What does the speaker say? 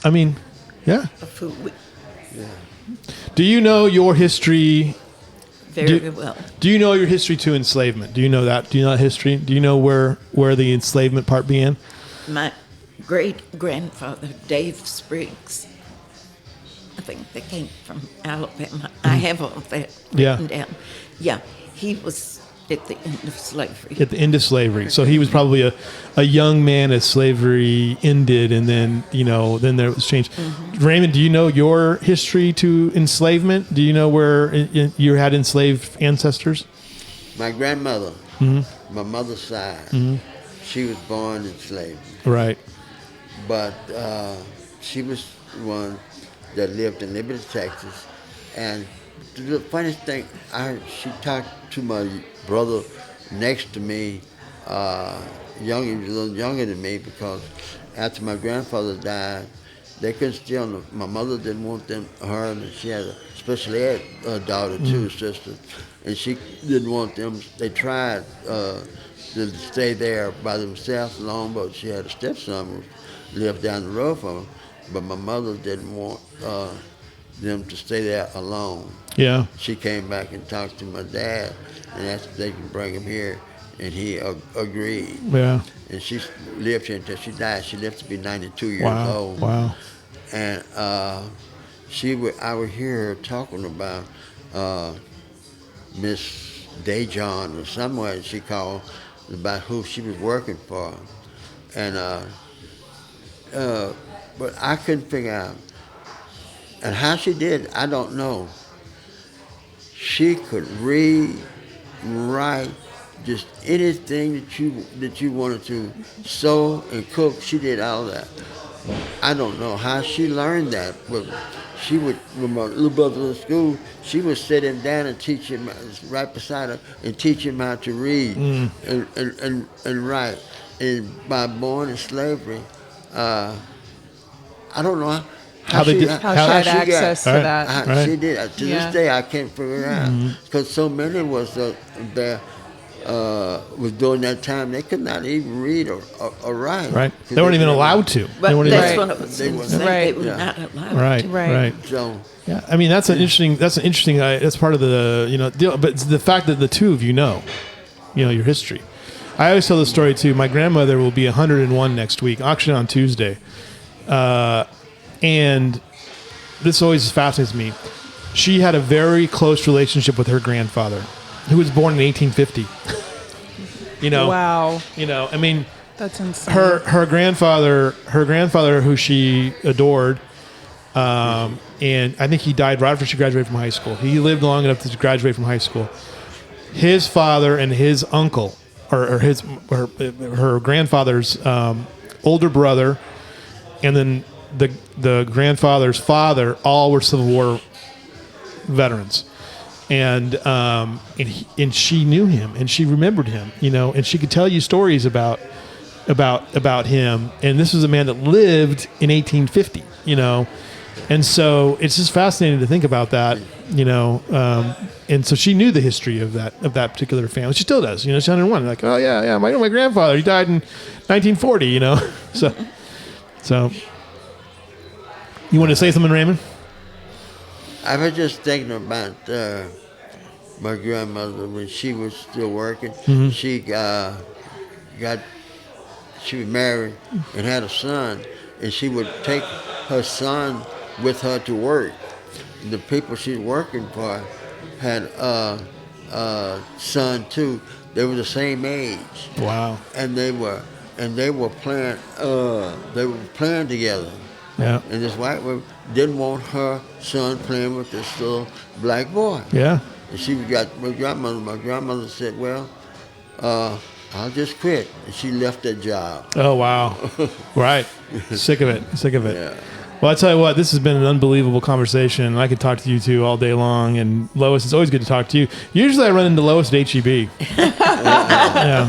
I mean, yeah. of who we Do you know your history? very well. Do you know your history to enslavement? Do you know that? Do you know that history? Do you know where the enslavement part began? My great-grandfather, Dave Spriggs, I think they came from Alabama. I have all that written down. Yeah, he was at the end of slavery. At the end of slavery. So he was probably a young man as slavery ended, and then, then there was change. Raymond, do you know your history to enslavement? Do you know where you had enslaved ancestors? My grandmother, my mother's side, she was born in slavery. Right. But she was one that lived in Liberty, Texas. And the funniest thing, she talked to my brother next to me, he was a little younger than me, because after my grandfather died, they couldn't steal them. My mother didn't want her, and she had a special ed daughter too, sister, and she didn't want them. They tried to stay there by themselves alone, but she had a stepson who lived down the road from her, but my mother didn't want them to stay there alone. Yeah. She came back and talked to my dad and asked if they could bring him here, and he agreed. Yeah. And she lived here until she died. She lived to be 92 years old. Wow. And I would hear her talking about Miss Dejon or someone she called, about who she was working for. And but I couldn't figure out. And how she did, I don't know. She could read, write, just anything that you wanted to sew and cook. She did all that. I don't know how she learned that, but she would, when my little brother was in school, she would sit him down and teach him right beside her and teach him how to read and write. And by born in slavery, I don't know how she had access to that. She did. To this day, I can't figure it out, because so many was there. Was during that time, they could not even read or write. Right. They weren't even allowed to. But that's even, what it was. They were not allowed to. Right. So, yeah. I mean, that's interesting. That's part of the deal. But it's the fact that the two of you know your history. I always tell the story too. My grandmother will be 101 next week, actually on Tuesday, and this always fascinates me. She had a very close relationship with her grandfather, who was born in 1850. Wow. I mean, that's insane. Her grandfather, who she adored, and I think he died right after she graduated from high school. He lived long enough to graduate from high school. His father and his uncle, or her grandfather's older brother, and then the grandfather's father, all were Civil War veterans. And she knew him, and she remembered him, and she could tell you stories about him. And this was a man that lived in 1850, and so it's just fascinating to think about that, and so she knew the history of that particular family. She still does, she's 101. Like, oh yeah, my grandfather, he died in 1940, so you want to say something, Raymond? I was just thinking about my grandmother when she was still working. She she was married and had a son, and she would take her son with her to work. The people she's working for had a son too. They were the same age. Wow. And they were playing together. Yeah. And this white woman didn't want her son playing with this little black boy. Yeah. And she got my grandmother said, well, I'll just quit. And she left that job. Oh, wow. Right. Sick of it. Yeah. Well, I tell you what, this has been an unbelievable conversation. I could talk to you two all day long. And Lois, it's always good to talk to you. Usually I run into Lois at HEB. Yeah.